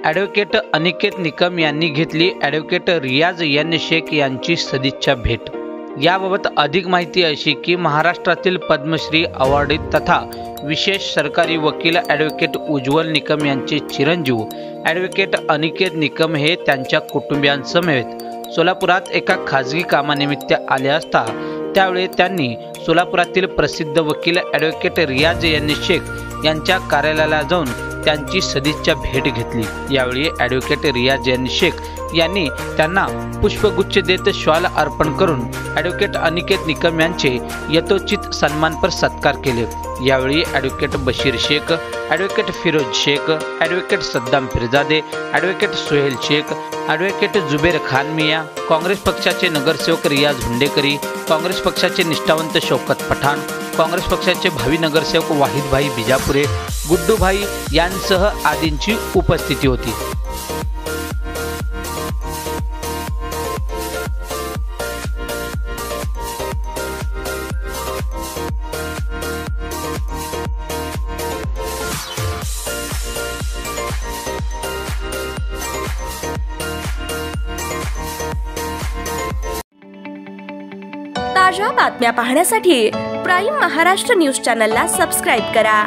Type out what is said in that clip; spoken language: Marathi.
ॲडव्होकेट अनिकेत निकम यांनी घेतली ॲडव्होकेट रियाज एन शेख यांची सदिच्छा भेट। याबाबत अधिक माहिती अशी की महाराष्ट्रातील पद्मश्री अवॉर्डित तथा विशेष सरकारी वकील ॲडव्होकेट उज्ज्वल निकम यांचे चिरंजीव ॲडव्होकेट अनिकेत निकम हे त्यांच्या कुटुंबियांसमवेत सोलापुरात एका खाजगी कामानिमित्त आले असता त्यावेळी त्यांनी सोलापुरातील प्रसिद्ध वकील ॲडव्होकेट रियाज एन शेख यांच्या कार्यालयाला जाऊन त्यांची सदिच्छा भेट घेतली। यावेळी ॲडव्होकेट रियाज एन शेख यांनी त्यांना पुष्पगुच्छ देत शॉल अर्पण करून ॲडव्होकेट अनिकेत निकम यांचे यथोचित सन्मानपर सत्कार केले। यावेळी advocate Bashir Shaikh, advocate Firoz Shaikh, advocate Saddam Firjade, advocate Sohail Shaikh, advocate Zuber Khan Miya, Congress पक्षाचे नगरसेवक रियाज हुंडेकरी, काँग्रेस पक्षाचे निष्ठावंत शौकत पठाण, काँग्रेस पक्षाचे भावी नगरसेवक वाहिदभाई बिजापुरे, गुड्डूभाई यांसह आदींची उपस्थिती होती। ताज्या बातम्या पाहण्यासाठी प्राईम महाराष्ट्र न्यूज चॅनलला सबस्क्राईब करा।